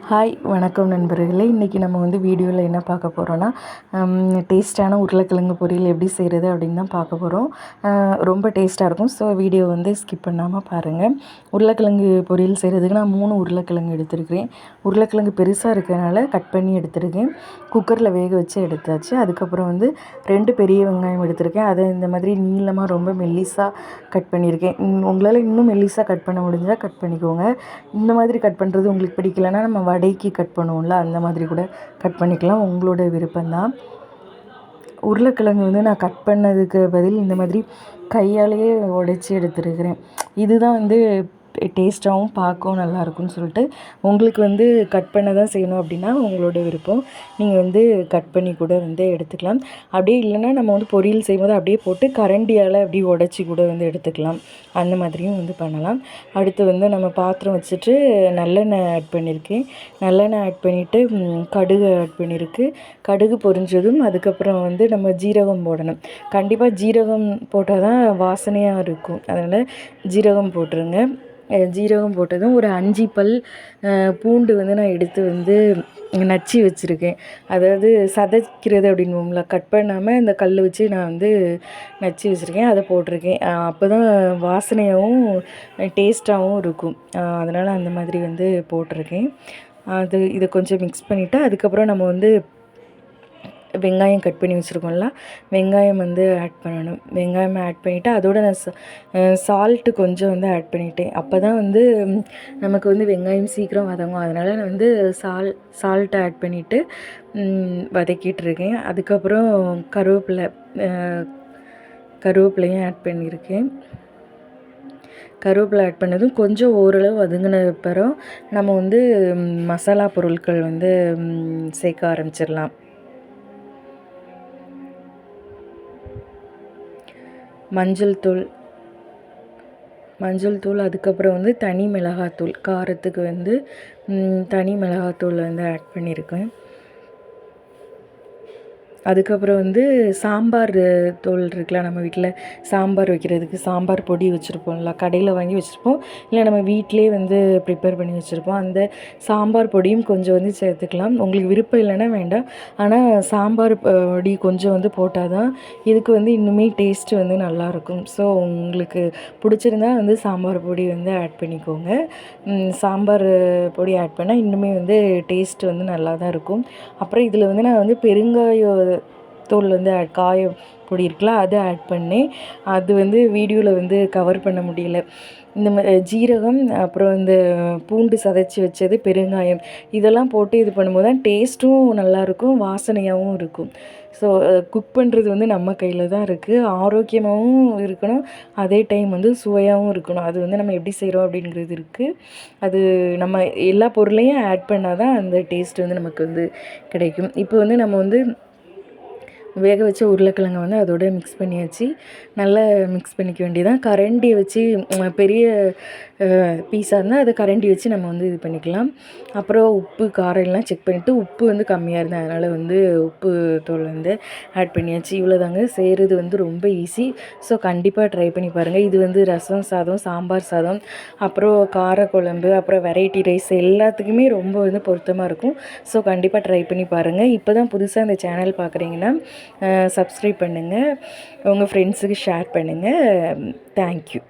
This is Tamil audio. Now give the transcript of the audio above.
ஹாய் வணக்கம் நண்பர்களே. இன்றைக்கி நம்ம வீடியோவில் என்ன பார்க்க போகிறோன்னா, டேஸ்ட்டான உருளைக்கிழங்கு பொரியல் எப்படி செய்கிறது அப்படின்னு தான் பார்க்க போகிறோம். ரொம்ப டேஸ்ட்டாக இருக்கும். ஸோ வீடியோ ஸ்கிப் பண்ணாமல் பாருங்கள். உருளைக்கிழங்கு பொரியல் செய்கிறதுக்கு நான் 3 உருளைக்கிழங்கு எடுத்துருக்கிறேன். உருளைக்கிழங்கு பெருசாக இருக்கிறனால கட் பண்ணி எடுத்துருக்கேன். குக்கரில் வேக வச்சு எடுத்தாச்சு. அதுக்கப்புறம் 2 பெரிய வெங்காயம் எடுத்திருக்கேன். அதை இந்த மாதிரி நீளமாக ரொம்ப மெல்லிஸாக கட் பண்ணியிருக்கேன். உங்களால் இன்னும் மெல்லிஸாக கட் பண்ண முடிஞ்சால் கட் பண்ணிக்கோங்க. இந்த மாதிரி கட் பண்ணுறது உங்களுக்கு பிடிக்கலன்னா நம்ம வடைக்கு கட் பண்ணுவோம்ல, அந்த மாதிரி கூட கட் பண்ணிக்கலாம். உங்களோட விருப்பம்தான். உருளைக்கிழங்கு நான் கட் பண்ணதுக்கு பதில் இந்த மாதிரி கையாலேயே உடைச்சி எடுத்துருக்கிறேன். இதுதான் டேஸ்ட்டாகவும் பார்க்கவும் நல்லாயிருக்கும்னு சொல்லிட்டு, உங்களுக்கு கட் பண்ண தான் செய்யணும் அப்படின்னா உங்களோட விருப்பம். நீங்கள் கட் பண்ணி கூட எடுத்துக்கலாம். அப்படியே இல்லைன்னா நம்ம பொரியல் செய்யும்போது அப்படியே போட்டு கரண்டியால் அப்படியே உடச்சி கூட எடுத்துக்கலாம். அந்த மாதிரியும் பண்ணலாம். அடுத்து நம்ம பாத்திரம் வச்சுட்டு நல்லெண்ணெய் ஆட் பண்ணியிருக்கேன். நல்லெண்ணெய் ஆட் பண்ணிவிட்டு கடுகு ஆட் பண்ணியிருக்கு. கடுகு பொரிஞ்சதும் அதுக்கப்புறம் நம்ம ஜீரகம் போடணும். கண்டிப்பாக ஜீரகம் போட்டால் தான் வாசனையாக இருக்கும். அதனால் ஜீரகம் போட்டுருங்க. ஜீரகம் போட்டதும் ஒரு 5 பல் பூண்டு நான் எடுத்து நச்சு வச்சுருக்கேன். அதாவது சதைக்கிறது அப்படின்னுவோம்ல, கட் பண்ணாமல் இந்த கல் வச்சு நான் நச்சு வச்சுருக்கேன். அதை போட்டிருக்கேன். அப்போ தான் வாசனையாகவும் டேஸ்ட்டாகவும் இருக்கும். அதனால் அந்த மாதிரி போட்டிருக்கேன். இதை கொஞ்சம் மிக்ஸ் பண்ணிவிட்டு அதுக்கப்புறம் நம்ம வெங்காயம் கட் பண்ணி வச்சுருக்கோம்ல, வெங்காயம் ஆட் பண்ணணும். வெங்காயம் ஆட் பண்ணிவிட்டு அதோடு நான் சால்ட்டு கொஞ்சம் ஆட் பண்ணிட்டேன். அப்போ தான் நமக்கு வெங்காயம் சீக்கிரம் வதங்கும். அதனால் நான் சால்ட்டை ஆட் பண்ணிவிட்டு வதக்கிட்டுருக்கேன். அதுக்கப்புறம் கருவேப்பிலையும் ஆட் பண்ணியிருக்கேன். கருவேப்பிலை ஆட் பண்ணதும் கொஞ்சம் ஓரளவு வதங்கின அப்புறம் நம்ம மசாலா பொருட்கள் சேர்க்க ஆரம்பிச்சிடலாம். மஞ்சள் தூள் அதுக்கப்புறம் தனி மிளகாத்தூள், காரத்துக்கு தனி மிளகாத்தூள் ஆட் பண்ணியிருக்கேன். அதுக்கப்புறம் சாம்பார் தூள் இருக்குல்ல, நம்ம வீட்டில் சாம்பார் வைக்கிறதுக்கு சாம்பார் பொடி வச்சுருப்போம்ல, கடையில் வாங்கி வச்சுருப்போம், இல்லை நம்ம வீட்டிலே ப்ரிப்பேர் பண்ணி வச்சுருப்போம். அந்த சாம்பார் பொடியும் கொஞ்சம் சேர்த்துக்கலாம். உங்களுக்கு விருப்பம் இல்லைன்னா வேண்டாம். ஆனால் சாம்பார் பொடி கொஞ்சம் போட்டால் தான் இதுக்கு இன்னுமே டேஸ்ட்டு நல்லாயிருக்கும். ஸோ உங்களுக்கு பிடிச்சிருந்தா சாம்பார் பொடி ஆட் பண்ணிக்கோங்க. சாம்பார் பொடி ஆட் பண்ணால் இன்னுமே டேஸ்ட்டு நல்லா தான் இருக்கும். அப்புறம் இதில் நான் பெருங்காய தூள் காய பொடி இருக்குல்ல, அதை ஆட் பண்ணேன். அது வீடியோவில் கவர் பண்ண முடியல. இந்த ஜீரகம், அப்புறம் இந்த பூண்டு சதைச்சி வச்சது, பெருங்காயம், இதெல்லாம் போட்டு இது பண்ணும்போது தான் டேஸ்ட்டும் நல்லாயிருக்கும், வாசனையாகவும் இருக்கும். ஸோ குக் பண்ணுறது நம்ம கையில் தான் இருக்குது. ஆரோக்கியமாகவும் இருக்கணும், அதே டைம் சுவையாகவும் இருக்கணும். அது நம்ம எப்படி செய்கிறோம் அப்படிங்கிறது இருக்குது. அது நம்ம எல்லா பொருளையும் ஆட் பண்ணால் தான் அந்த டேஸ்ட் நமக்கு கிடைக்கும். இப்போ நம்ம வேக வச்ச உருளைக்கிழங்கை அதோட மிக்ஸ் பண்ணியாச்சு. நல்லா மிக்ஸ் பண்ணிக்க வேண்டியதான். கரண்டியை வச்சு பெரிய பீஸாக இருந்தால் அதை கரண்டி வச்சு நம்ம இது பண்ணிக்கலாம். அப்புறம் உப்பு காரம் எல்லாம் செக் பண்ணிவிட்டு உப்பு கம்மியாக இருந்தது, அதனால் உப்பு தூள் ஆட் பண்ணியாச்சு. இவ்வளோதாங்க. செய்கிறது ரொம்ப ஈஸி. ஸோ கண்டிப்பாக ட்ரை பண்ணி பாருங்கள். இது ரசம் சாதம், சாம்பார் சாதம், அப்புறம் காரக்குழம்பு, அப்புறம் வெரைட்டி ரைஸ் எல்லாத்துக்குமே ரொம்ப பொருத்தமாக இருக்கும். ஸோ கண்டிப்பாக ட்ரை பண்ணி பாருங்கள். இப்போ தான் புதுசாக இந்த சேனல் பார்க்குறீங்கன்னா சப்ஸ்கிரைப் பண்ணுங்கள், உங்கள் ஃப்ரெண்ட்ஸுக்கு ஷேர் பண்ணுங்கள். தேங்க்யூ.